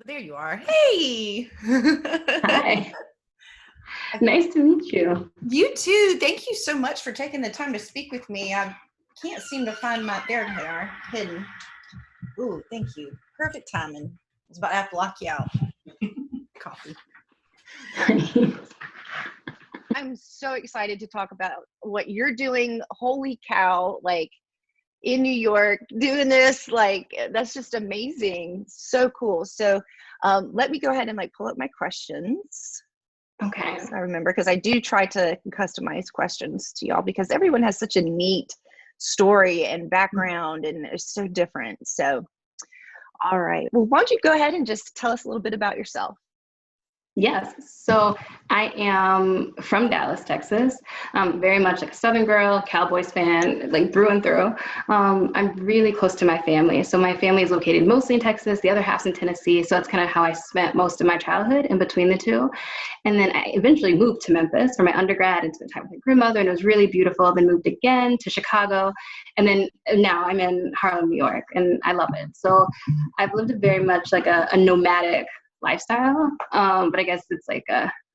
there you are. Hey. Hi. Nice to meet you. You too. Thank you so much for taking the time to speak with me. I can't seem to find there they are, hidden. Ooh, thank you. Perfect timing. I was about to have to lock you out. Coffee. I'm so excited to talk about what you're doing. Holy cow, like in New York, doing this, like that's just amazing. So cool. So let me go ahead and like pull up my questions. Okay. So I remember, because I do try to customize questions to y'all because everyone has such a neat story and background and it's so different. So, all right. Well, why don't you go ahead and just tell us a little bit about yourself? Yes. So I am from Dallas, Texas. Very much like a Southern girl, Cowboys fan, like through and through. I'm really close to my family. So my family is located mostly in Texas, the other half's in Tennessee. So that's kind of how I spent most of my childhood in between the two. And then I eventually moved to Memphis for my undergrad and spent time with my grandmother, and it was really beautiful. Then moved again to Chicago. And then now I'm in Harlem, New York, and I love it. So I've lived very much like a nomadic lifestyle, but I guess it's like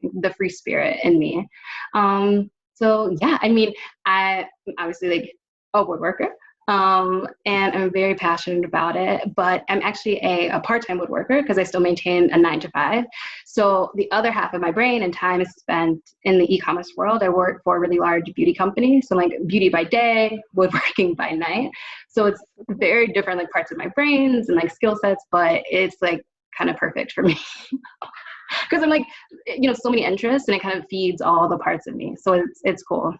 the free spirit in me. So yeah, I mean, I'm obviously like a woodworker, and I'm very passionate about it, but I'm actually a part-time woodworker because I still maintain a 9 to 5. So the other half of my brain and time is spent in the e-commerce world. I work for a really large beauty company. So like beauty by day, woodworking by night. So it's very different like parts of my brains and like skill sets, but it's like kind of perfect for me because I'm like, so many interests and it kind of feeds all the parts of me. So it's cool.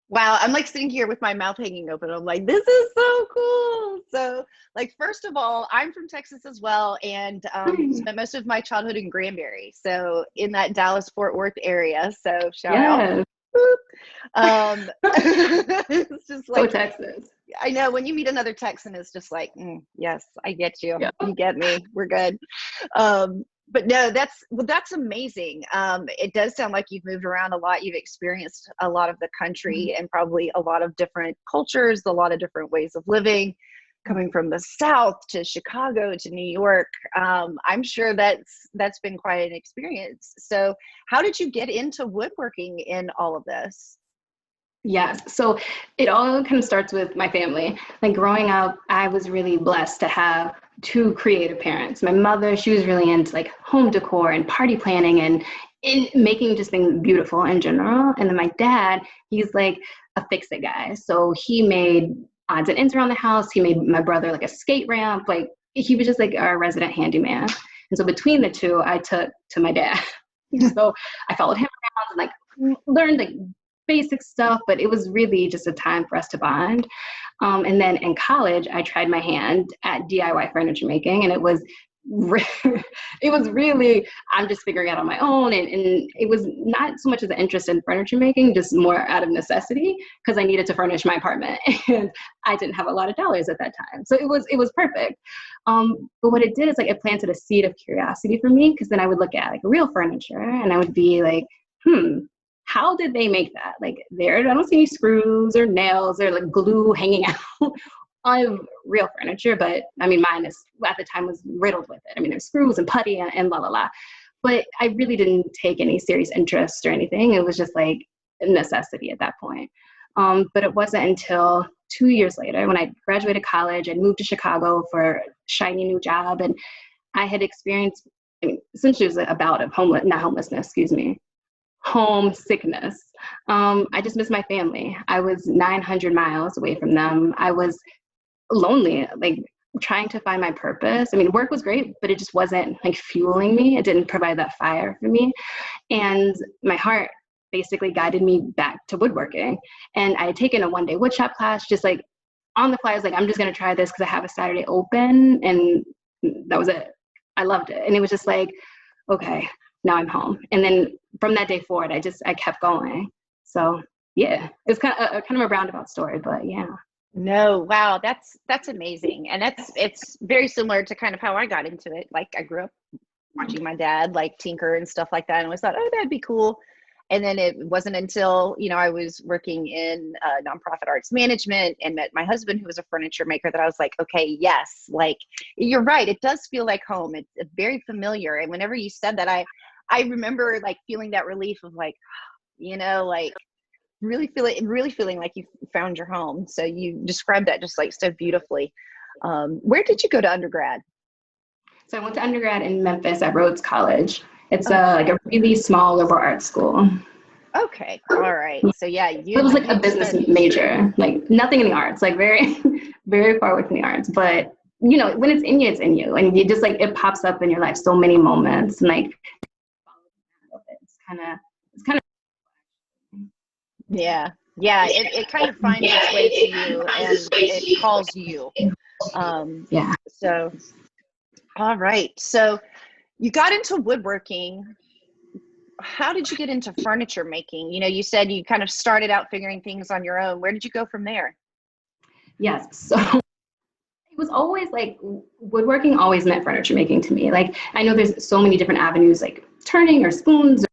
Wow, I'm like sitting here with my mouth hanging open. I'm like, this is so cool. So like, first of all, I'm from Texas as well, and spent most of my childhood in Granbury. So in that Dallas-Fort Worth area. So shout out. It's just like, so Texas. I know when you meet another Texan, it's just like, yes, I get you. Yeah. You get me. We're good. But no, that's amazing. It does sound like you've moved around a lot. You've experienced a lot of the country and probably a lot of different cultures, a lot of different ways of living, coming from the South to Chicago to New York. I'm sure that's been quite an experience. So how did you get into woodworking in all of this? Yes. So it all kind of starts with my family. Like growing up, I was really blessed to have 2 creative parents. My mother, she was really into like home decor and party planning and in making just things beautiful in general. And then my dad, he's like a fix-it guy. So he made odds and ends around the house. He made my brother like a skate ramp. Like he was just like our resident handyman. And so between the 2, I took to my dad. So I followed him around and like learned like basic stuff, but it was really just a time for us to bond. And then in college, I tried my hand at DIY furniture making, and it was really, I'm just figuring out on my own. And it was not so much as an interest in furniture making, just more out of necessity because I needed to furnish my apartment and I didn't have a lot of dollars at that time. So it was perfect. But what it did is like it planted a seed of curiosity for me, because then I would look at like real furniture and I would be like, how did they make that? Like I don't see any screws or nails or like glue hanging out on real furniture. But I mean, mine at the time was riddled with it. I mean, there's screws and putty and la la la. But I really didn't take any serious interest or anything. It was just like a necessity at that point. But it wasn't until 2 years later when I graduated college, I moved to Chicago for a shiny new job. And I had experienced, essentially it was a bout of homesickness. I just missed my family. I was 900 miles away from them. I was lonely, like trying to find my purpose. I mean, work was great, but it just wasn't like fueling me. It didn't provide that fire for me. And my heart basically guided me back to woodworking. And I had taken a 1-day woodshop class, just like on the fly. I was like, I'm just going to try this because I have a Saturday open. And that was it. I loved it. And it was just like, okay, now I'm home. And then from that day forward, I kept going. So yeah, it's kind of a roundabout story, but yeah. No, wow, that's amazing. And it's very similar to kind of how I got into it. Like I grew up watching my dad like tinker and stuff like that, and always thought, oh, that'd be cool. And then it wasn't until, I was working in nonprofit arts management and met my husband, who was a furniture maker, that I was like, okay, yes, like, you're right. It does feel like home. It's very familiar. And whenever you said that, I remember like feeling that relief of like, like really feeling like you found your home. So you described that just like so beautifully. Where did you go to undergrad? So I went to undergrad in Memphis at Rhodes College. It's like a really small liberal arts school. Okay. All right. So yeah, It was like a business major, like nothing in the arts, like very, very far away from the arts. But when it's in you, and you just like, it pops up in your life so many moments, and like it's kind of yeah. It kind of finds its way to you, and it calls you. Yeah. So, all right. So you got into woodworking. How did you get into furniture making? You said you kind of started out figuring things on your own. Where did you go from there? Yes. So it was always like woodworking always meant furniture making to me. Like, I know there's so many different avenues, like turning or spoons, or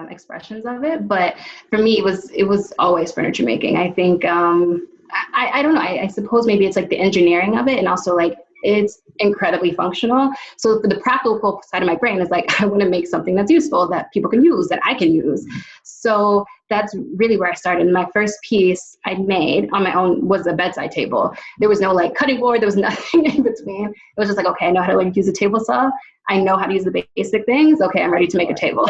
expressions of it. But for me, it was always furniture making. I think, I don't know. I suppose maybe it's like the engineering of it, and also like, it's incredibly functional. So for the practical side of my brain is like, I want to make something that's useful, that people can use, that I can use. So that's really where I started. My first piece I made on my own was a bedside table. There was no like cutting board. There was nothing in between. It was just like, okay, I know how to like use a table saw. I know how to use the basic things. Okay, I'm ready to make a table.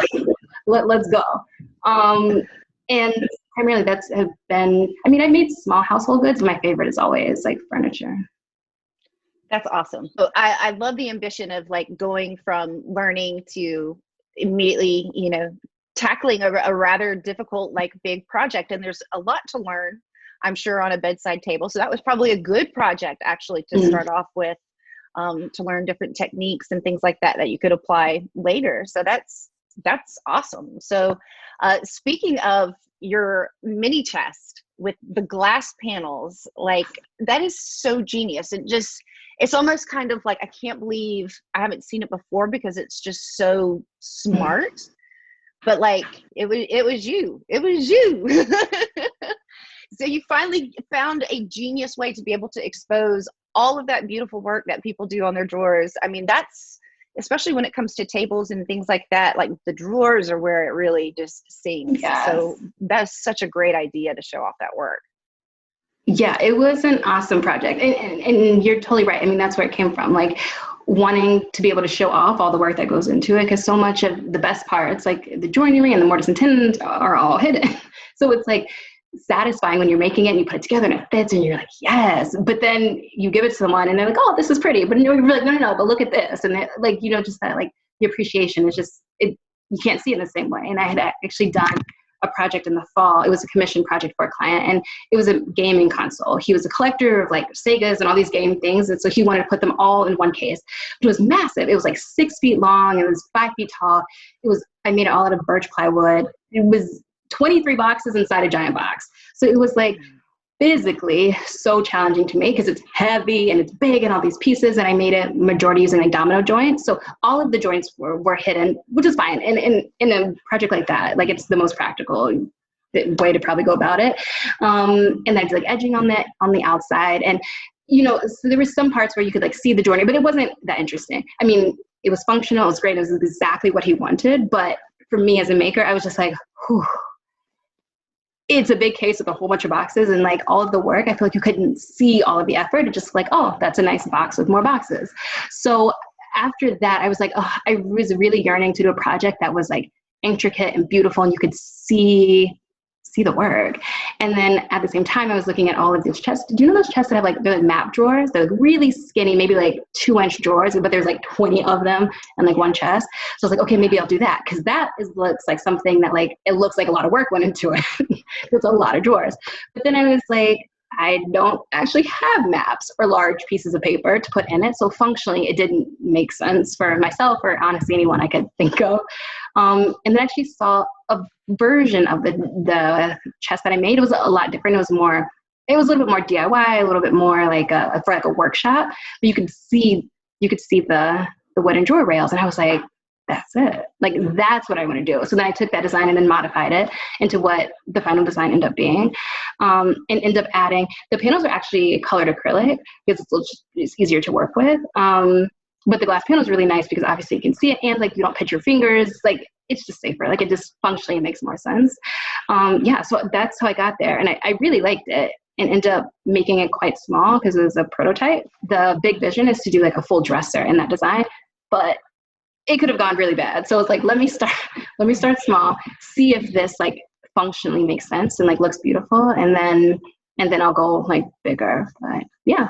Let's go. And primarily have been, I made small household goods, but my favorite is always like furniture. That's awesome. So I love the ambition of like going from learning to immediately, tackling a rather difficult, like big project. And there's a lot to learn, I'm sure, on a bedside table. So that was probably a good project actually to start off with, to learn different techniques and things like that you could apply later. So that's awesome. So speaking of your mini chest with the glass panels, like that is so genius. It's almost kind of like, I can't believe I haven't seen it before, because it's just so smart. But like, it was you. So you finally found a genius way to be able to expose all of that beautiful work that people do on their drawers. That's, especially when it comes to tables and things like that, like the drawers are where it really just sings. Yes. So that's such a great idea to show off that work. Yeah, it was an awesome project. And you're totally right. That's where it came from. Like wanting to be able to show off all the work that goes into it, because so much of the best parts, like the joinery and the mortise and tenon, are all hidden. So it's like satisfying when you're making it and you put it together and it fits and you're like, yes. But then you give it to someone and they're like, oh, this is pretty. But you're like, no, but look at this. And like, just that, like, the appreciation is just, you can't see it in the same way. And I had actually done a project in the fall. It was a commission project for a client, and it was a gaming console. He was a collector of like Segas and all these game things. And so he wanted to put them all in one case. It was massive. It was like 6 feet long. It was 5 feet tall. I made it all out of birch plywood. It was 23 boxes inside a giant box. So it was like physically so challenging to make, because it's heavy and it's big and all these pieces. And I made it majority using like domino joints. So all of the joints were hidden, which is fine. And in a project like that, like, it's the most practical way to probably go about it. And I did like edging on the outside. And, so there were some parts where you could like see the joinery, but it wasn't that interesting. It was functional. It was great. It was exactly what he wanted. But for me as a maker, I was just like, whew. It's a big case with a whole bunch of boxes, and like all of the work, I feel like you couldn't see all of the effort. It's just like, oh, that's a nice box with more boxes. So after that, I was like, oh, I was really yearning to do a project that was like intricate and beautiful, and you could see the work. And then at the same time, I was looking at all of these chests. Do you know those chests that have like, they're like map drawers? They're like really skinny, maybe like 2-inch drawers, but there's like 20 of them and like one chest. So I was like, okay, maybe I'll do that, because looks like something that like, it looks like a lot of work went into it. There's a lot of drawers. But then I was like, I don't actually have maps or large pieces of paper to put in it. So functionally, it didn't make sense for myself, or honestly anyone I could think of. And then I actually saw a version of the chest that I made. It was a lot different. It was a little bit more DIY, a little bit more like for like a workshop. But you could see the wooden drawer rails, and I was like, that's it. Like, that's what I want to do. So then I took that design and then modified it into what the final design ended up being, and ended up adding, the panels are actually colored acrylic because it's easier to work with. But the glass panel is really nice because obviously you can see it, and like you don't put your fingers, like it's just safer. Like, it just functionally makes more sense. Yeah, so that's how I got there, and I really liked it, and ended up making it quite small because it was a prototype. The big vision is to do like a full dresser in that design, but it could have gone really bad. So it's like, let me start small, see if this like functionally makes sense and like looks beautiful, and then I'll go like bigger. But yeah,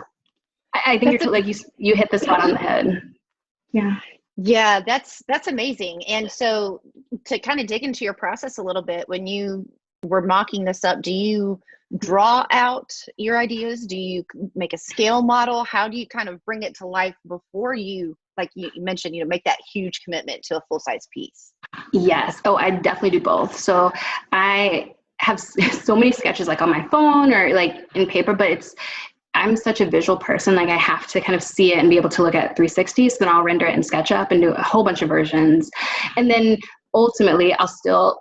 I think you're like you hit the spot on the head. Yeah. Yeah, that's amazing. And so to kind of dig into your process a little bit, when you were mocking this up, do you draw out your ideas? Do you make a scale model? How do you kind of bring it to life before you, like you mentioned, make that huge commitment to a full-size piece? Yes. Oh, I definitely do both. So I have so many sketches like on my phone or like in paper, but I'm such a visual person. Like, I have to kind of see it and be able to look at 360. So then I'll render it in SketchUp and do a whole bunch of versions. And then ultimately I'll still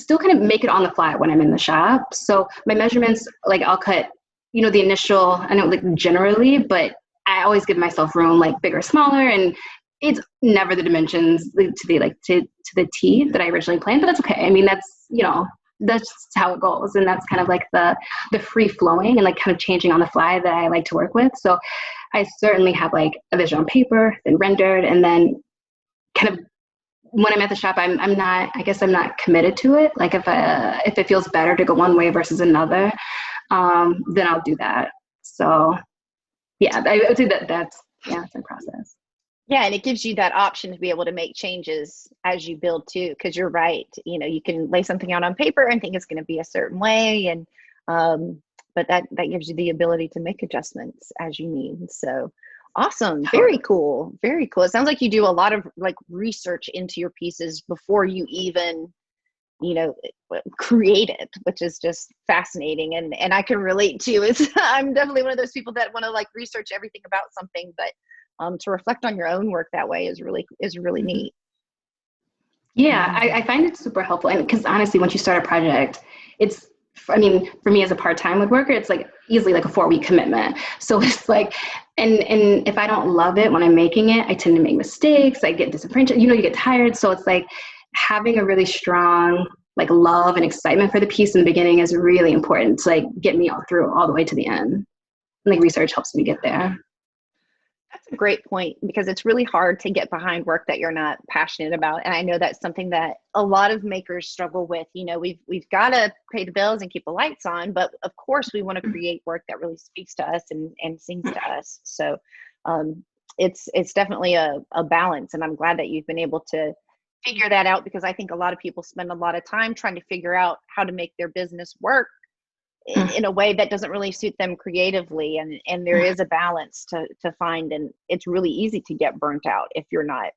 kind of make it on the fly when I'm in the shop. So my measurements, like I'll cut, the initial, I know like generally, but I always give myself room, like bigger, smaller, and it's never the dimensions to the T that I originally planned, but that's okay. I mean, that's just how it goes. And that's kind of like the free flowing and like kind of changing on the fly that I like to work with. So I certainly have like a vision on paper, then rendered, and then kind of when I'm at the shop, I'm not committed to it. Like, if it feels better to go one way versus another, then I'll do that. So yeah, I would say that's it's a process. Yeah, and it gives you that option to be able to make changes as you build too, because you're right. You can lay something out on paper and think it's going to be a certain way, and but that gives you the ability to make adjustments as you need. So awesome, very cool, very cool. It sounds like you do a lot of like research into your pieces before you even create it, which is just fascinating, and I can relate to it. I'm definitely one of those people that want to like research everything about something, but to reflect on your own work that way is really neat. Yeah, I find it super helpful. And because honestly, once you start a project, for me as a part-time woodworker, it's like easily like a 4-week commitment. So it's like, and if I don't love it when I'm making it, I tend to make mistakes. I get disenfranchised, you get tired. So it's like having a really strong like love and excitement for the piece in the beginning is really important to like get me all the way to the end. And like research helps me get there. That's a great point, because it's really hard to get behind work that you're not passionate about. And I know that's something that a lot of makers struggle with. We've got to pay the bills and keep the lights on, but of course we want to create work that really speaks to us and sings to us. So it's definitely a balance. And I'm glad that you've been able to figure that out, because I think a lot of people spend a lot of time trying to figure out how to make their business work in a way that doesn't really suit them creatively, and there is a balance to find, and it's really easy to get burnt out if you're not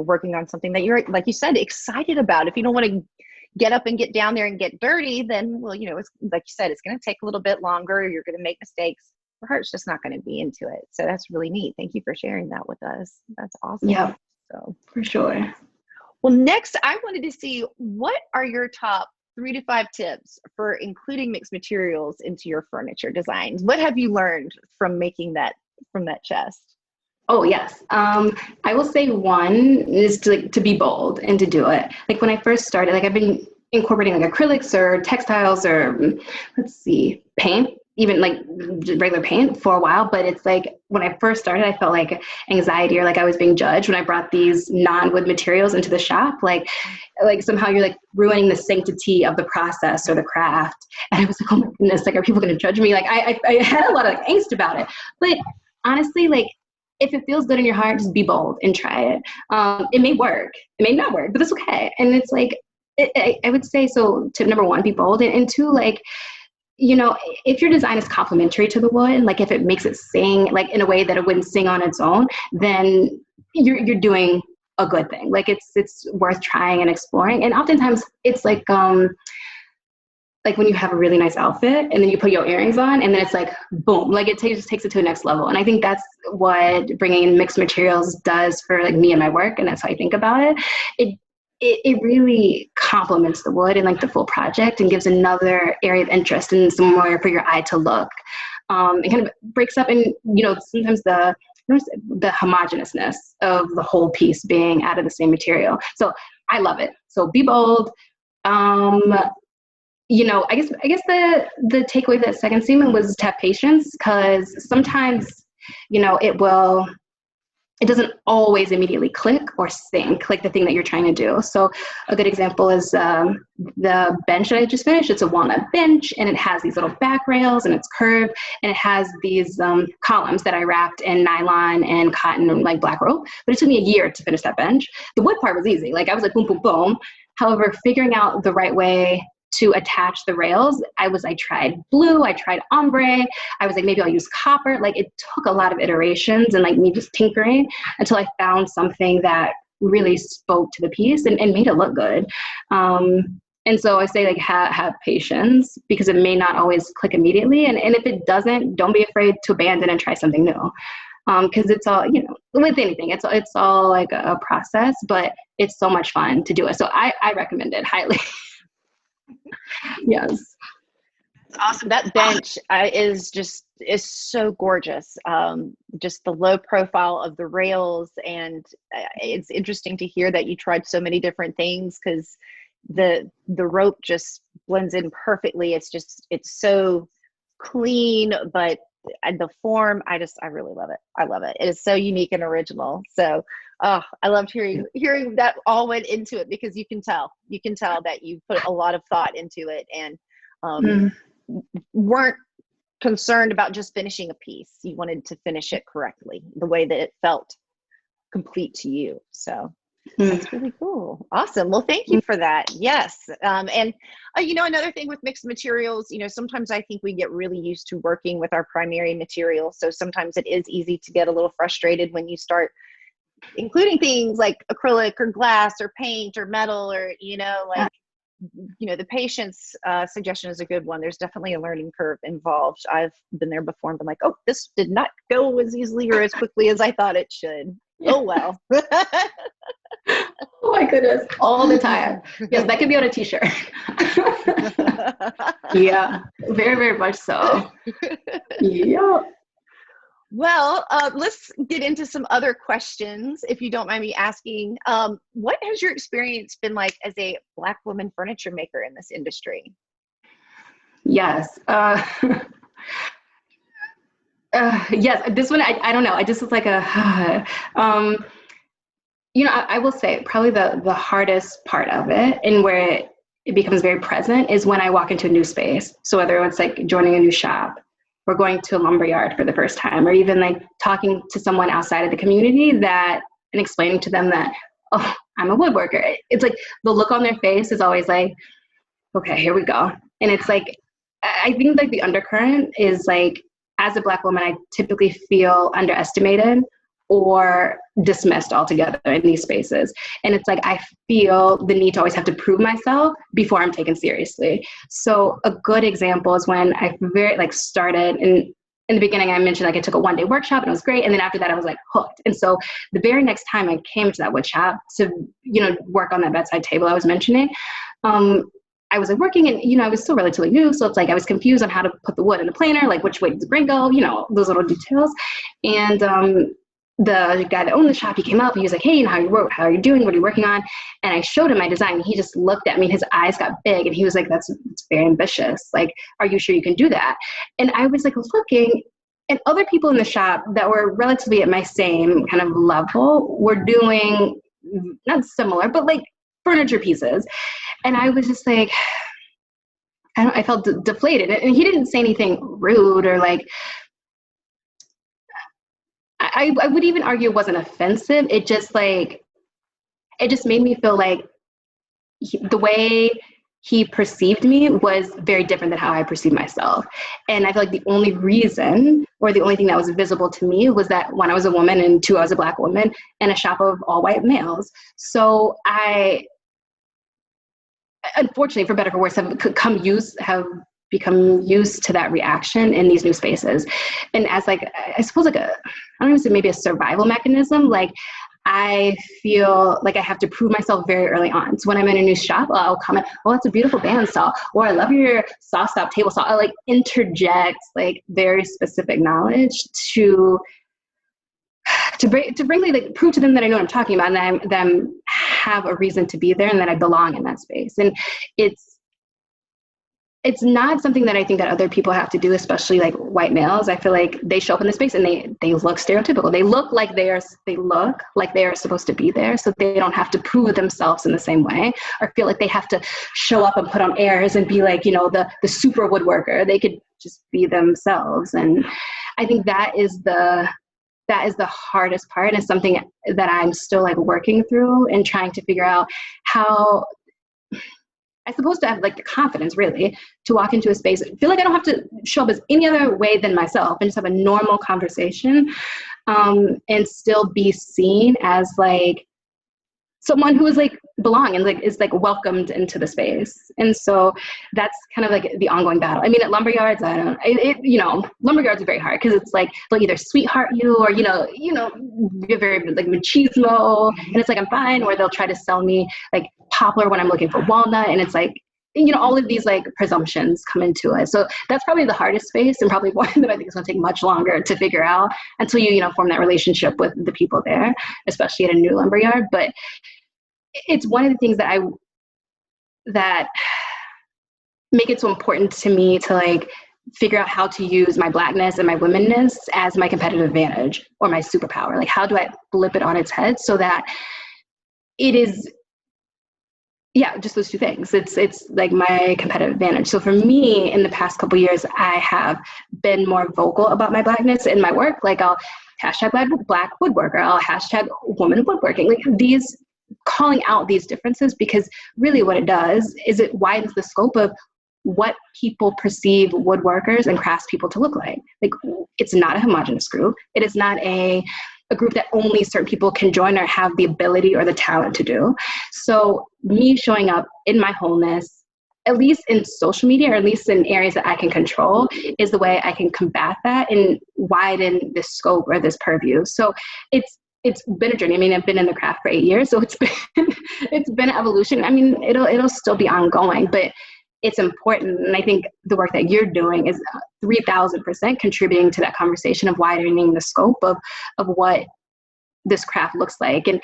working on something that you're, like you said, excited about. If you don't want to get up and get down there and get dirty, then it's like you said, it's going to take a little bit longer, you're going to make mistakes, your heart's just not going to be into it. So that's really neat. Thank you for sharing that with us. That's awesome. Yeah, so for sure. Well, next I wanted to see, what are your top 3 to 5 tips for including mixed materials into your furniture designs? What have you learned from making that chest? Oh yes. I will say one is to be bold and to do it. Like when I first started, like I've been incorporating like acrylics or textiles or paint, even like regular paint for a while. But it's like when I first started, I felt like anxiety or like I was being judged when I brought these non-wood materials into the shop. Like somehow you're like ruining the sanctity of the process or the craft. And I was like, oh my goodness, like are people going to judge me? Like I had a lot of like, angst about it. But honestly, like if it feels good in your heart, just be bold and try it. It may work, it may not work, but it's okay. And it's like, I would say, so tip number 1, be bold. And 2, like, if your design is complementary to the wood, like if it makes it sing like in a way that it wouldn't sing on its own, then you're doing a good thing. Like it's worth trying and exploring. And oftentimes it's like, like when you have a really nice outfit and then you put your earrings on and then it's like, boom, like it just takes it to the next level. And I think that's what bringing in mixed materials does for like me and my work. And that's how I think about it. It really complements the wood and like the full project and gives another area of interest and somewhere for your eye to look. It kind of breaks up and, you know, sometimes the homogeneousness of the whole piece being out of the same material. So I love it. So be bold. You know, I guess the takeaway of that second statement was to have patience, because sometimes, you know, it doesn't always immediately click or sync like the thing that you're trying to do. So a good example is the bench that I just finished. It's a walnut bench and it has these little back rails and it's curved and it has these columns that I wrapped in nylon and cotton and like black rope. But it took me a year to finish that bench. The wood part was easy. Like I was like, boom, boom, boom. However, figuring out the right way to attach the rails, I tried blue, I tried ombre, I was like, maybe I'll use copper. Like it took a lot of iterations and like me just tinkering until I found something that really spoke to the piece and made it look good. And so I say like have patience, because it may not always click immediately. And if it doesn't, don't be afraid to abandon and try something new. Because it's all, you know, with anything, it's all like a process, but it's so much fun to do it. So I recommend it highly. Yes. Awesome. That bench is so gorgeous. Just the low profile of the rails. And it's interesting to hear that you tried so many different things, because the rope just blends in perfectly. It's so clean, but the form, I really love it. I love it. It is so unique and original. So I loved hearing that all went into it, because you can tell that you put a lot of thought into it and weren't concerned about just finishing a piece. You wanted to finish it correctly, the way that it felt complete to you. So that's really cool. Awesome. Well, thank you for that. Yes. And you know, another thing with mixed materials, you know, sometimes I think we get really used to working with our primary material. So sometimes it is easy to get a little frustrated when you start including things like acrylic or glass or paint or metal, or, you know, like, you know, the patient's suggestion is a good one. There's definitely a learning curve involved. I've been there before and been like, oh, this did not go as easily or as quickly as I thought it should. Yeah. Oh, well. Oh my goodness. All the time. Yes, that could be on a t-shirt. Yeah, very, very much so. Yeah. Well, let's get into some other questions, if you don't mind me asking. What has your experience been like as a Black woman furniture maker in this industry? Yes. Yes, this one, I don't know. I just was like you know, I will say probably the hardest part of it, and where it becomes very present, is when I walk into a new space. So whether it's like joining a new shop, or going to a lumberyard for the first time, or even like talking to someone outside of the community and explaining to them that, oh, I'm a woodworker. It's like the look on their face is always like, okay, here we go. And it's like, I think like the undercurrent is like, as a Black woman, I typically feel underestimated or dismissed altogether in these spaces. And it's like, I feel the need to always have to prove myself before I'm taken seriously. So a good example is when I started in the beginning, I mentioned like I took a one-day workshop and it was great. And then after that, I was like hooked. And so the very next time I came to that wood shop to, you know, work on that bedside table I was mentioning, I was like working and, you know, I was still relatively new. So it's like, I was confused on how to put the wood in the planer, like which way does the grain go, you know, those little details. And, the guy that owned the shop, he came up, he was like, hey, you know, how are you doing? What are you working on? And I showed him my design and he just looked at me, his eyes got big and he was like, that's very ambitious. Like, are you sure you can do that? And I was like looking, and other people in the shop that were relatively at my same kind of level were doing not similar, but like furniture pieces. And I was just like, I felt deflated. And he didn't say anything rude or like, I would even argue it wasn't offensive. It just made me feel like the way he perceived me was very different than how I perceived myself. And I feel like the only reason, or the only thing that was visible to me, was that one, I was a woman, and two, I was a Black woman in a shop of all white males. So unfortunately, for better or for worse, have become used to that reaction in these new spaces. And as like, I suppose like I don't even say maybe a survival mechanism, like I feel like I have to prove myself very early on. So when I'm in a new shop, I'll comment, oh, that's a beautiful bandsaw, or I love your saw stop table saw. I like interject like very specific knowledge to bring like prove to them that I know what I'm talking about, and that I have a reason to be there, and that I belong in that space. And it's not something that I think that other people have to do, especially like white males. I feel like they show up in the space and they look stereotypical. They look like they are supposed to be there, so they don't have to prove themselves in the same way, or feel like they have to show up and put on airs and be like, you know, the super woodworker. They could just be themselves. And I think that is the hardest part, and something that I'm still like working through and trying to figure out how I'm supposed to have like the confidence really to walk into a space, feel like I don't have to show up as any other way than myself, and just have a normal conversation, and still be seen as like someone who is like belong and like is like welcomed into the space. And so that's kind of like the ongoing battle. I mean, at lumberyards, lumberyards are very hard, because it's like they'll either sweetheart you, or you're very like machismo, and it's like I'm fine, or they'll try to sell me like poplar when I'm looking for walnut, and it's like, all of these like presumptions come into it. So that's probably the hardest space, and probably one that I think is going to take much longer to figure out until you form that relationship with the people there, especially at a new lumberyard. But it's one of the things that make it so important to me to like figure out how to use my Blackness and my womanness as my competitive advantage or my superpower. Like, how do I flip it on its head so that it is, just those two things. It's like my competitive advantage. So for me, in the past couple of years, I have been more vocal about my Blackness in my work. Like, I'll hashtag Black woodworker, I'll hashtag woman woodworking, like these, calling out these differences, because really what it does is it widens the scope of what people perceive woodworkers and craftspeople to look like. Like, it's not a homogenous group. It is not a group that only certain people can join or have the ability or the talent to do. So me showing up in my wholeness, at least in social media, or at least in areas that I can control, is the way I can combat that and widen this scope or this purview. So it's been a journey. I mean, I've been in the craft for 8 years, so it's been evolution. I mean, it'll still be ongoing, but it's important. And I think the work that you're doing is 3,000% contributing to that conversation of widening the scope of what this craft looks like. And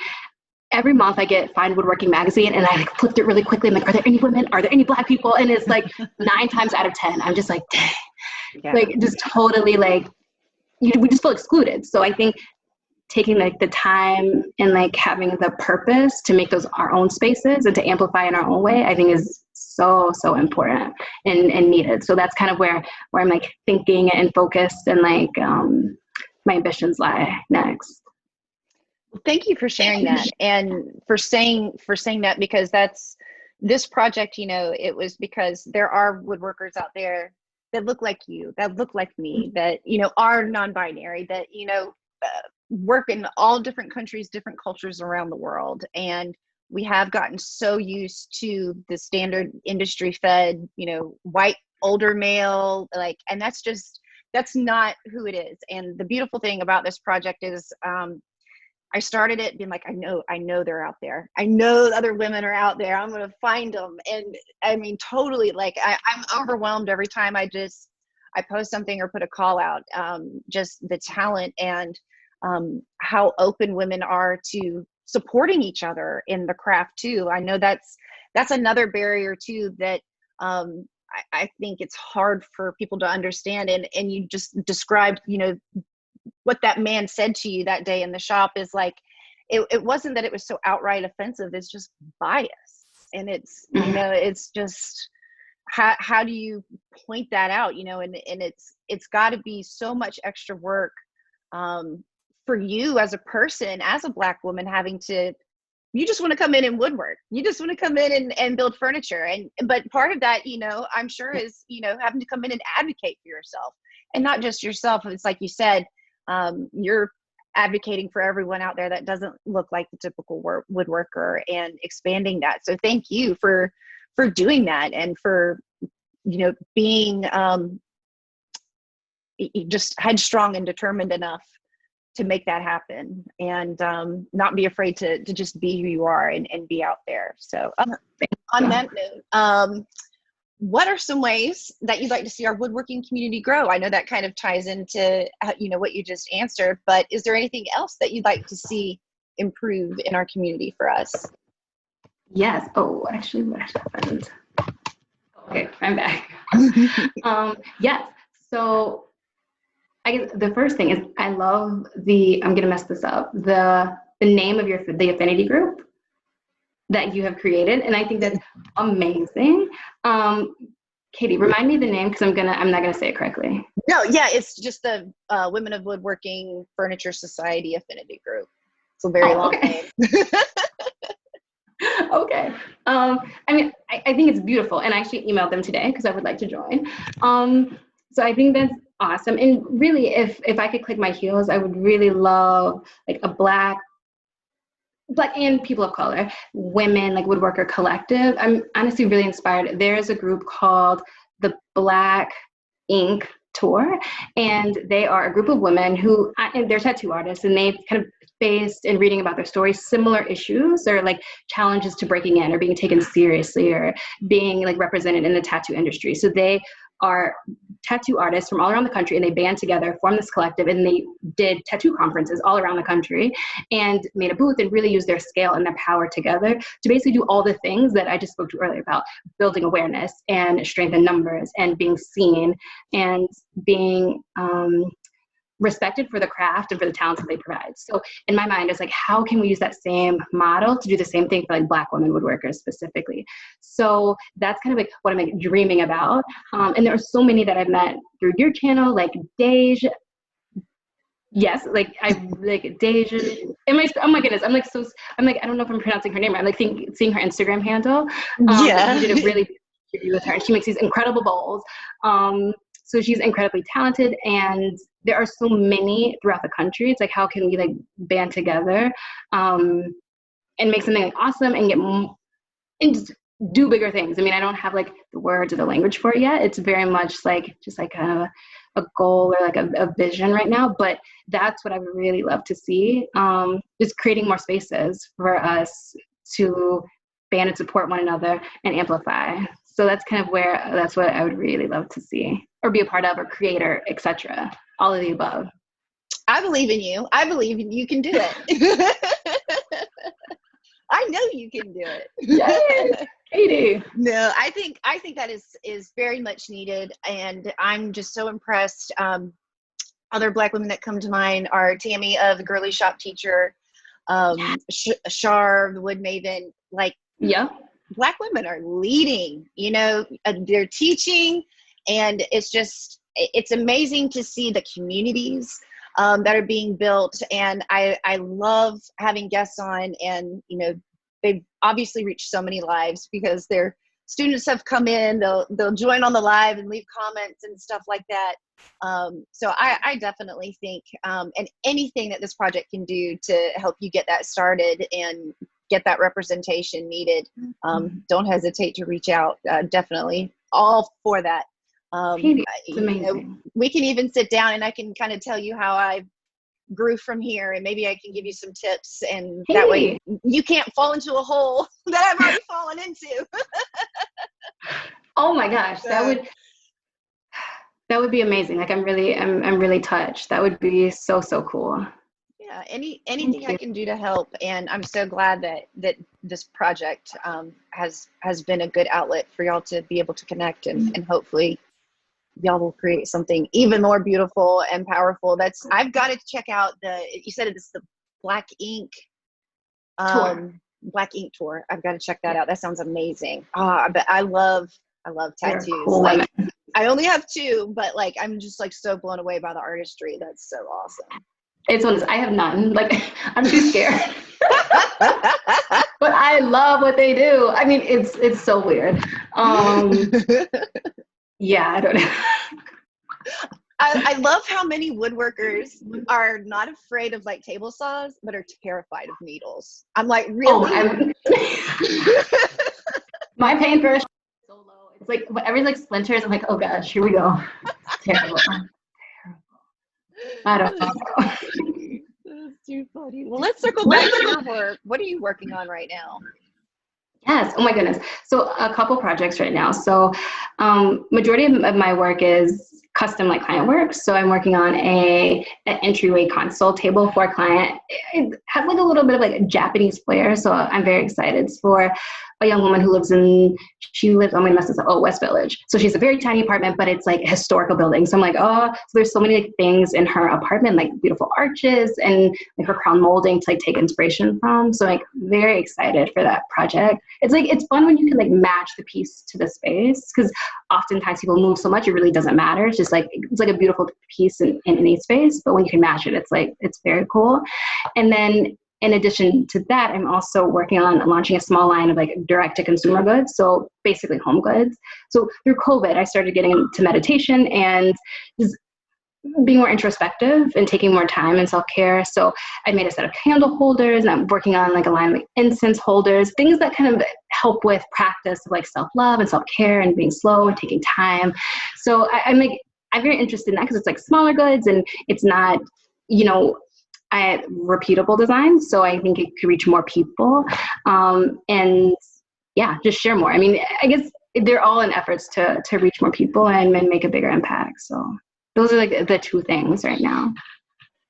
every month I get Find Woodworking magazine, and I like flipped it really quickly. I'm like, are there any women? Are there any Black people? And it's like 9 times out of 10, I'm just like, dang, like just totally like, we just feel excluded. So I think taking like the time and like having the purpose to make those our own spaces and to amplify in our own way, I think is so important and needed. So that's kind of where I'm like thinking and focused, and like my ambitions lie next. Thank you for sharing that, and for saying that, because that's this project, it was because there are woodworkers out there that look like you, that look like me, that are non-binary, that work in all different countries, different cultures around the world. And we have gotten so used to the standard industry fed, white, older male, like, and that's not who it is. And the beautiful thing about this project is, I started it being like, I know they're out there. I know other women are out there. I'm going to find them. And I mean, totally, like, I'm overwhelmed every time I post something or put a call out, just the talent and how open women are to supporting each other in the craft too. I know that's another barrier too, that I think it's hard for people to understand. And you just described, what that man said to you that day in the shop is like, it wasn't that it was so outright offensive, it's just bias. And it's, it's just, how do you point that out, and it's got to be so much extra work for you as a person, as a Black woman, you just want to come in and woodwork. You just want to come in and build furniture. But part of that, I'm sure is, having to come in and advocate for yourself, and not just yourself. It's like you said, you're advocating for everyone out there that doesn't look like the typical woodworker, and expanding that. So thank you for doing that and for, being just headstrong and determined enough to make that happen, and not be afraid to just be who you are and be out there. So on that note, what are some ways that you'd like to see our woodworking community grow? I know that kind of ties into, what you just answered, but is there anything else that you'd like to see improve in our community for us? Yes. Oh, actually, what happened? Okay, I'm back. Yes. So I guess the first thing is I love I'm gonna mess this up, the name of the affinity group that you have created, and I think that's amazing. Katie, remind me the name, because I'm not gonna say it correctly. No, yeah, it's just the Women of Woodworking Furniture Society Affinity Group. It's a very long name. Okay. I mean, I think it's beautiful, and I actually emailed them today because I would like to join. So I think that's awesome. And really, if I could click my heels, I would really love like a black and people of color, women, like woodworker collective. I'm honestly really inspired. There's a group called the Black Ink Tour, and they are a group of women who, and they're tattoo artists, and they've kind of faced, in reading about their stories, similar issues or like challenges to breaking in or being taken seriously or being like represented in the tattoo industry. So they are tattoo artists from all around the country, and they band together, formed this collective, and they did tattoo conferences all around the country and made a booth and really used their scale and their power together to basically do all the things that I just spoke to earlier about building awareness and strength in numbers and being seen and being respected for the craft and for the talents that they provide. So in my mind, it's like, how can we use that same model to do the same thing for like Black women woodworkers specifically? So that's kind of like what I'm like dreaming about. And there are so many that I've met through your channel, like Deja. Yes, like I like Deja. Oh my goodness, I'm like, I don't know if I'm pronouncing her name right. I'm like seeing her Instagram handle. Yeah. You did a really good interview with her, and she makes these incredible bowls. So she's incredibly talented, and there are so many throughout the country. It's like, how can we like band together and make something like awesome and get and just do bigger things? I mean, I don't have like the words or the language for it yet. It's very much like just like kind of a goal or like a vision right now, but that's what I would really love to see. Just creating more spaces for us to band and support one another and amplify. So that's kind of that's what I would really love to see or be a part of or create or etc. All of the above. I believe in you. I believe you can do it. I know you can do it. Yes, Katie. No, I think that is very much needed, and I'm just so impressed. Other Black women that come to mind are Tammy of the Girly Shop Teacher, Shar, the Wood Maven. Like, yeah, Black women are leading. They're teaching, and it's amazing to see the communities that are being built. And I love having guests on, and they've obviously reached so many lives because their students have come in, they'll join on the live and leave comments and stuff like that. So I definitely think and anything that this project can do to help you get that started and get that representation needed, don't hesitate to reach out. Definitely all for that. it's amazing. We can even sit down and I can kind of tell you how I grew from here, and maybe I can give you some tips, and that way you can't fall into a hole that I've already fallen into. Oh my gosh, that would be amazing. Like I'm really touched. That would be so cool. Yeah, anything I can do to help, and I'm so glad that this project has been a good outlet for y'all to be able to connect, and hopefully y'all will create something even more beautiful and powerful. I've got to check out you said it's the Black Ink Tour. Black Ink Tour. I've got to check that out. That sounds amazing. But I love tattoos. Cool like women. I only have 2, but like I'm just like so blown away by the artistry. That's so awesome. I have none. Like I'm too scared. But I love what they do. I mean, it's so weird. Yeah, I don't know. I love how many woodworkers are not afraid of like table saws, but are terrified of needles. I'm like, really? My paintbrush is so low. It's like whenever like splinters, I'm like, oh gosh, here we go. It's terrible. I don't know. That's too funny. Well, let's circle back to your work. What are you working on right now? Yes. Oh my goodness. So a couple projects right now. So majority of my work is custom like client work. So I'm working on an entryway console table for a client. It has like a little bit of like a Japanese flair. So I'm very excited. It's for a young woman who lives I'm going to mess this up. Oh, West Village. So she's a very tiny apartment, but it's like a historical building. So I'm like, oh, so there's so many like, things in her apartment, like beautiful arches and like her crown molding to like take inspiration from. So like very excited for that project. It's like, it's fun when you can like match the piece to the space, because oftentimes people move so much, it really doesn't matter. It's just like, it's like a beautiful piece in any space, but when you can match it, it's like, it's very cool. And then in addition to that, I'm also working on launching a small line of like direct to consumer goods. So basically home goods. So through COVID, I started getting into meditation and just being more introspective and taking more time and self-care. So I made a set of candle holders, and I'm working on like a line of like incense holders, things that kind of help with practice of like self-love and self-care and being slow and taking time. So I'm very interested in that because it's like smaller goods and it's not, repeatable designs. So I think it could reach more people. And yeah, just share more. I mean, I guess they're all in efforts to reach more people and make a bigger impact. So those are like the two things right now.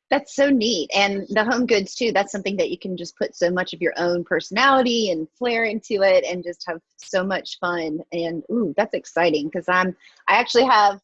That's so neat. And the home goods too, that's something that you can just put so much of your own personality and flair into it and just have so much fun. And ooh, that's exciting, because I actually have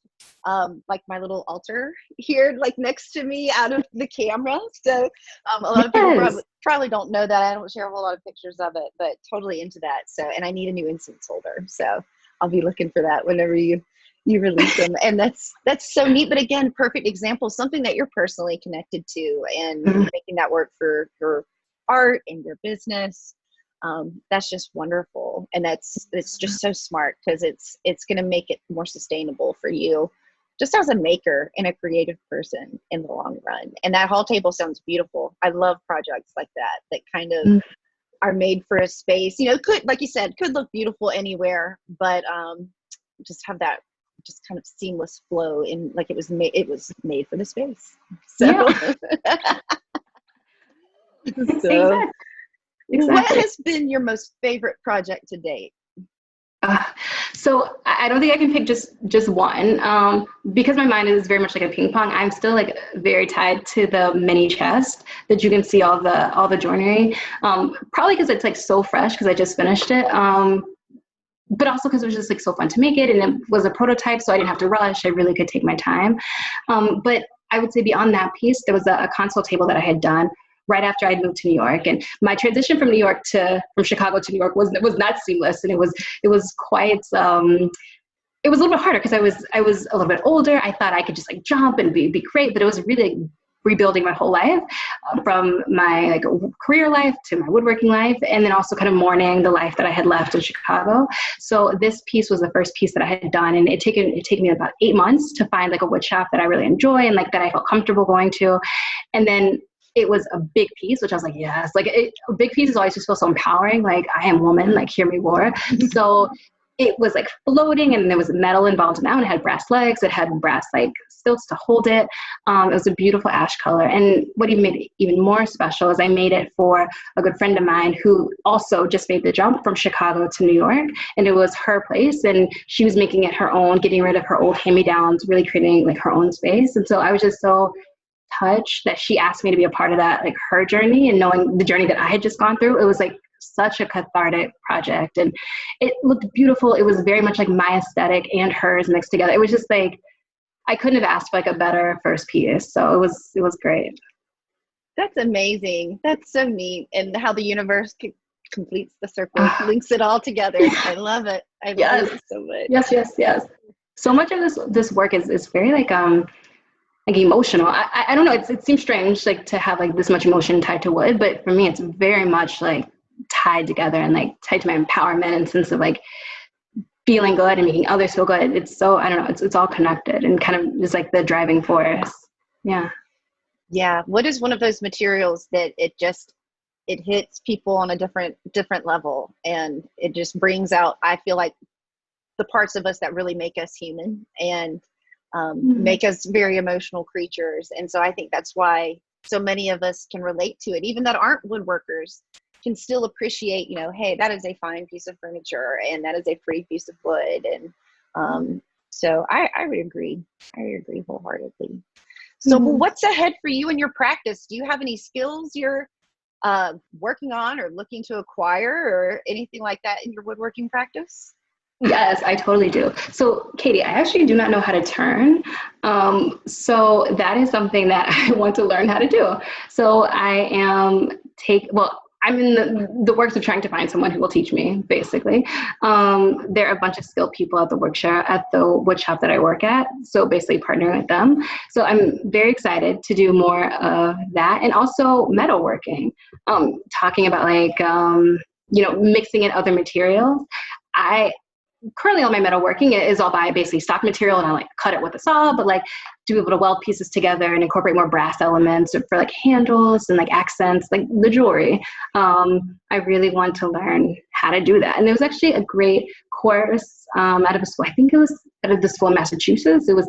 like my little altar here like next to me out of the camera. So a lot of people probably don't know that. I don't share a whole lot of pictures of it, but totally into that. So, and I need a new incense holder. So I'll be looking for that whenever you release them. And that's so neat. But again, perfect example, something that you're personally connected to, and making that work for your art and your business. That's just wonderful. And it's just so smart, because it's going to make it more sustainable for you just as a maker and a creative person in the long run. And that hall table sounds beautiful. I love projects like that kind of are made for a space, could, like you said, could look beautiful anywhere, but just have that just kind of seamless flow in, like it was made for the space. So, yeah. So exactly. What has been your most favorite project to date? So I don't think I can pick just one, because my mind is very much like a ping pong. I'm still like very tied to the mini chest that you can see all the joinery, probably because it's like so fresh, because I just finished it. But also because it was just like so fun to make it, and it was a prototype, so I didn't have to rush. I really could take my time. But I would say beyond that piece, there was a console table that I had done right after I'd moved to New York, and my transition from Chicago to New York was not seamless, and it was quite. It was a little bit harder because I was a little bit older. I thought I could just like jump and be great, but it was really rebuilding my whole life, from my like career life to my woodworking life, and then also kind of mourning the life that I had left in Chicago. So this piece was the first piece that I had done, and it taken me about 8 months to find like a wood shop that I really enjoy and like that I felt comfortable going to. And then it was a big piece, which I was like, yes, like a big piece is always just feel so empowering. Like, I am woman, like hear me roar. So it was like floating, and there was metal involved in that one. It had brass legs. It had brass like stilts to hold it. It was a beautiful ash color. And what even made it even more special is I made it for a good friend of mine who also just made the jump from Chicago to New York. And it was her place, and she was making it her own, getting rid of her old hand-me-downs, really creating like her own space. And so I was just so touched that she asked me to be a part of that, like her journey, and knowing the journey that I had just gone through. It was like such a cathartic project, and it looked beautiful. It was very much like my aesthetic and hers mixed together. It was just like, I couldn't have asked for like a better first piece. So it was great. That's amazing. That's so neat. And how the universe completes the circle, links it all together. I love it. I love it so much. Yes. So much of this work is very like emotional. I don't know. It seems strange like to have like this much emotion tied to wood, but for me, it's very much like tied together and like tied to my empowerment and sense of like feeling good and making others feel good. It's so, I don't know, it's all connected and kind of is like the driving force. Yeah. Yeah. What is one of those materials that it just it hits people on a different level, and it just brings out, I feel like, the parts of us that really make us human and make us very emotional creatures. And so I think that's why so many of us can relate to it, even that aren't woodworkers, can still appreciate, you know, hey, that is a fine piece of furniture and that is a pretty piece of wood. And so I would agree. I would agree wholeheartedly. So what's ahead for you in your practice? Do you have any skills you're working on or looking to acquire or anything like that in your woodworking practice? Yes, I totally do. So, Katie, I actually do not know how to turn. So that is something that I want to learn how to do. So I'm in the works of trying to find someone who will teach me, basically. There are a bunch of skilled people at the wood shop that I work at. So basically partnering with them. So I'm very excited to do more of that, and also metalworking, talking about mixing in other materials. Currently all my metalworking is all by basically stock material, and I like cut it with a saw, but like to be able to weld pieces together and incorporate more brass elements for like handles and like accents, like the jewelry. I really want to learn how to do that. And there was actually a great course out of a school, I think it was out of the school in Massachusetts. It was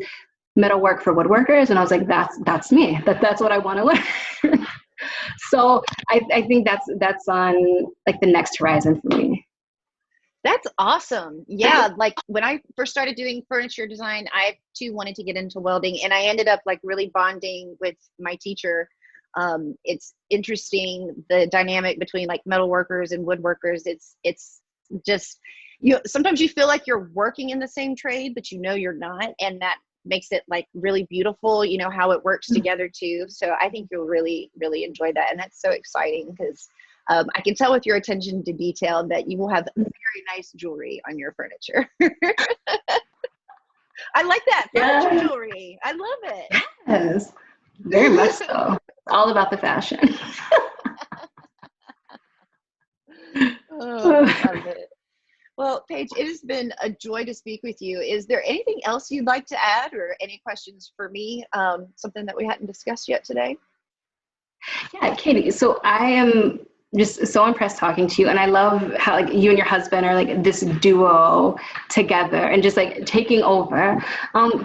metalwork for woodworkers. And I was like, that's me. That's what I want to learn. So I think that's on like the next horizon for me. That's awesome. Yeah. Like when I first started doing furniture design, I too wanted to get into welding, and I ended up like really bonding with my teacher. It's interesting, the dynamic between like metal workers and woodworkers. It's just, sometimes you feel like you're working in the same trade, but you're not. And that makes it like really beautiful, how it works together too. So I think you'll really, really enjoy that. And that's so exciting because I can tell with your attention to detail that you will have very nice jewelry on your furniture. I like that. Furniture jewelry. I love it. Yes, very much so. All about the fashion. Oh, I love it. Well, Paige, it has been a joy to speak with you. Is there anything else you'd like to add, or any questions for me? Something that we hadn't discussed yet today? Yeah, Katie, so I am just so impressed talking to you, and I love how like you and your husband are like this duo together and just like taking over.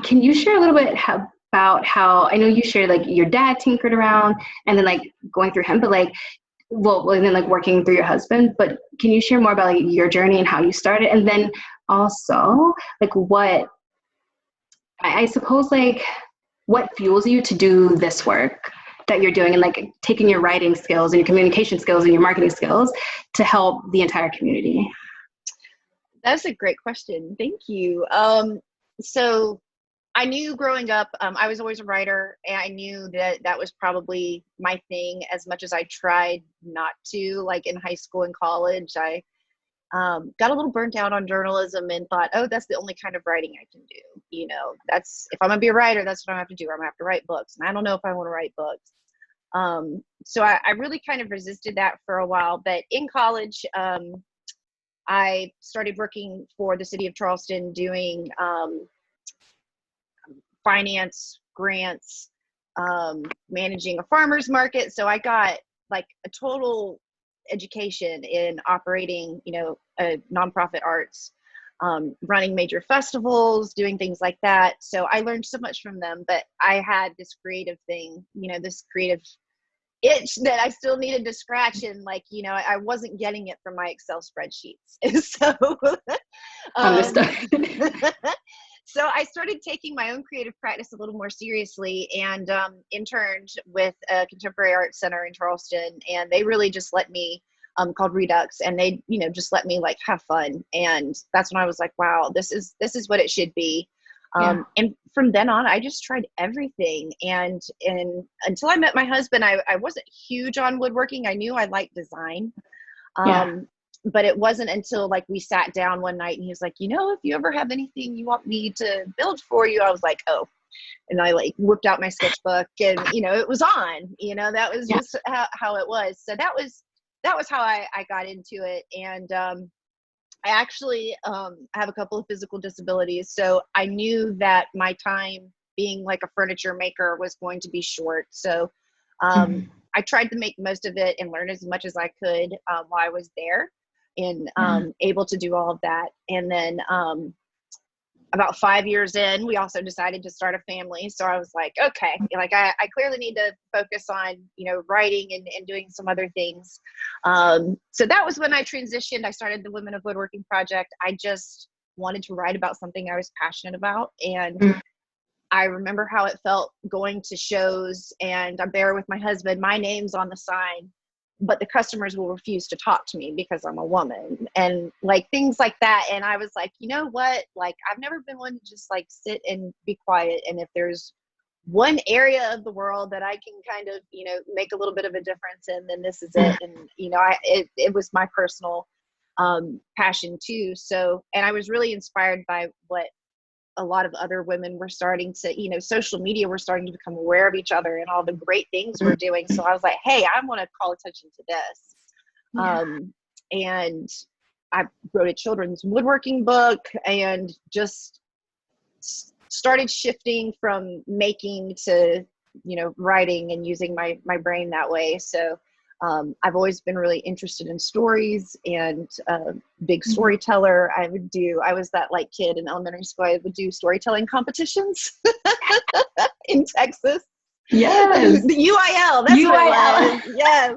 Can you share a little bit about how, I know you shared like your dad tinkered around and then like going through him, but like and then like working through your husband, but can you share more about like your journey and how you started, and then also like what I suppose like what fuels you to do this work that you're doing, and like taking your writing skills and your communication skills and your marketing skills to help the entire community? That's a great question. Thank you. So I knew growing up, I was always a writer, and I knew that was probably my thing, as much as I tried not to. Like in high school and college, I got a little burnt out on journalism and thought, oh, that's the only kind of writing I can do. That's, if I'm gonna be a writer, that's what I have to do. I'm gonna have to write books, and I don't know if I want to write books. So I really kind of resisted that for a while. But in college, I started working for the city of Charleston doing finance, grants, managing a farmer's market. So I got like a total education in operating, a nonprofit arts, running major festivals, doing things like that. So I learned so much from them, but I had this creative thing, this creative itch that I still needed to scratch. And like, I wasn't getting it from my Excel spreadsheets. And so, so I started taking my own creative practice a little more seriously, and interned with a contemporary art center in Charleston. And they really just let me, called Redux, and they, just let me like have fun. And that's when I was like, wow, this is what it should be. And from then on, I just tried everything. And until I met my husband, I wasn't huge on woodworking. I knew I liked design. But it wasn't until like we sat down one night and he was like, if you ever have anything you want me to build for you, I was like, oh. And I like whipped out my sketchbook, and, it was on, that was just how it was. So that was how I got into it. And I actually have a couple of physical disabilities. So I knew that my time being like a furniture maker was going to be short. So I tried to make most of it and learn as much as I could while I was there, and able to do all of that. And then about 5 years in, we also decided to start a family. So I was like, okay, like I clearly need to focus on, writing and doing some other things. So that was when I transitioned. I started the Women of Woodworking Project. I just wanted to write about something I was passionate about. And I remember how it felt going to shows, and I'm there with my husband, my name's on the sign, but the customers will refuse to talk to me because I'm a woman, and like things like that. And I was like, you know what? Like, I've never been one to just like sit and be quiet. And if there's one area of the world that I can kind of, make a little bit of a difference in, then this is it. And, it was my personal passion too. So, and I was really inspired by what a lot of other women were starting to, social media, we're starting to become aware of each other and all the great things we're doing. So I was like, hey, I want to call attention to this. And I wrote a children's woodworking book and just started shifting from making to, writing and using my brain that way. So I've always been really interested in stories and big storyteller. I was that like kid in elementary school. I would do storytelling competitions in Texas. Yes. The UIL. That's UIL. what it was. Yes.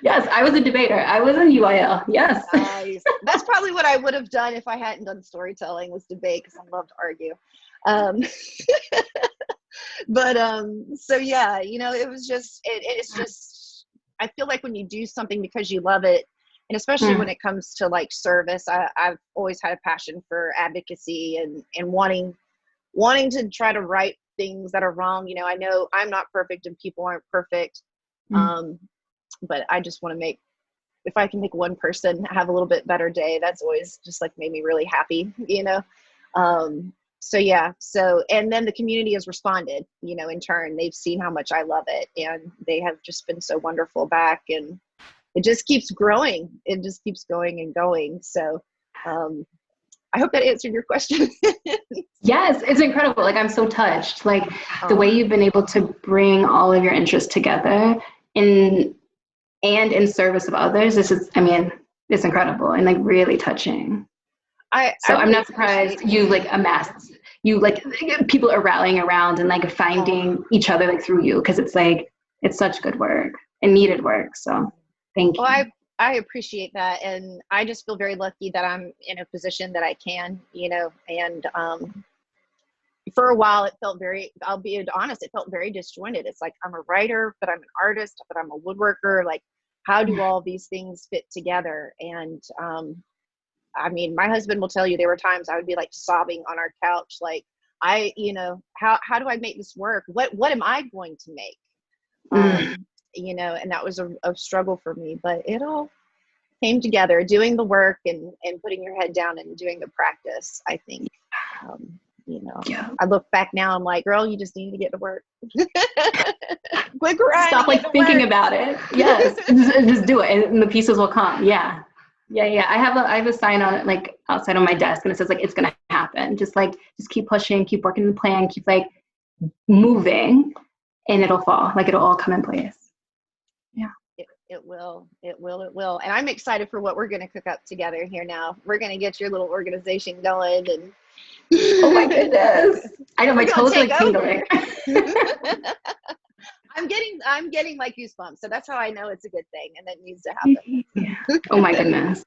Yes, I was a debater. I was in UIL. Yes. Nice. That's probably what I would have done if I hadn't done storytelling, was debate, because I love to argue. But so yeah, it was just, it's just, I feel like when you do something because you love it, and especially when it comes to like service, I've always had a passion for advocacy and wanting to try to right things that are wrong. I know I'm not perfect and people aren't perfect. But I just want to if I can make one person have a little bit better day, that's always just like made me really happy, So yeah. So, and then the community has responded, in turn. They've seen how much I love it, and they have just been so wonderful back, and it just keeps growing. It just keeps going and going. So I hope that answered your question. Yes, it's incredible. Like, I'm so touched. Like the way you've been able to bring all of your interests together in service of others. It's incredible and like really touching. I'm not surprised you like amassed, people are rallying around and like finding each other like through you, because it's like, it's such good work and needed work. So thank you. Well, I appreciate that. And I just feel very lucky that I'm in a position that I can, and for a while it felt I'll be honest, it felt very disjointed. It's like, I'm a writer, but I'm an artist, but I'm a woodworker. Like, how do all these things fit together? And my husband will tell you there were times I would be like sobbing on our couch, like, how do I make this work? What am I going to make? And that was a struggle for me, but it all came together, doing the work and putting your head down and doing the practice. I think, I look back now, I'm like, girl, you just need to get to work. Quit crying. Stop like thinking about it. Yes. just do it and the pieces will come. Yeah. I have a sign on it, like outside on my desk, and it says like, it's going to happen. Just keep pushing, keep working the plan, keep like moving, and it'll fall. Like, it'll all come in place. Yeah. It will. And I'm excited for what we're going to cook up together here now. We're going to get your little organization going, and oh my goodness. I know, my toes are like tingling. I'm getting like goosebumps. So that's how I know it's a good thing and that needs to happen. Oh my goodness.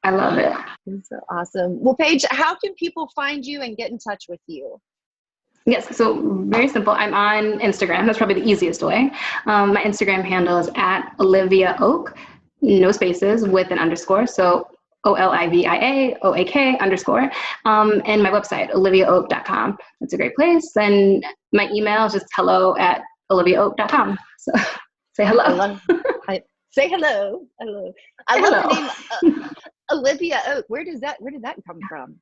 I love it. It's so awesome. Well, Paige, how can people find you and get in touch with you? Yes, so very simple. I'm on Instagram. That's probably the easiest way. My Instagram handle is @Olivia Oak, no spaces, with an underscore. So OLIVIAOAK _. And my website, oliviaoak.com. That's a great place. And my email is just hello@oliviaoak.com. So say hello. Say hello. I love the name Olivia Oak. Where did that come from?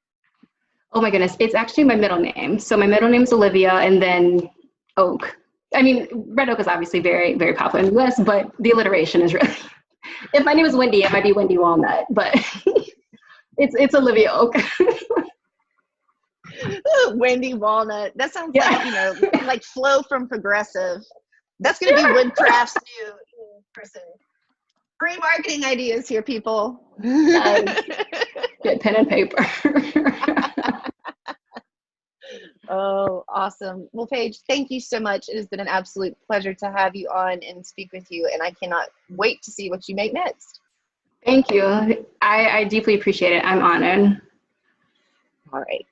Oh my goodness. It's actually my middle name. So my middle name is Olivia, and then Oak. Red Oak is obviously very, very popular in the US, but the alliteration is really, if my name is Wendy, it might be Wendy Walnut, but it's Olivia Oak. Wendy Walnut. That sounds like, like Flo from Progressive, That's going to be Woodcraft's new person. Free marketing ideas here, people. Get pen and paper. Oh, awesome. Well, Paige, thank you so much. It has been an absolute pleasure to have you on and speak with you, and I cannot wait to see what you make next. Thank you. I deeply appreciate it. I'm honored. All right.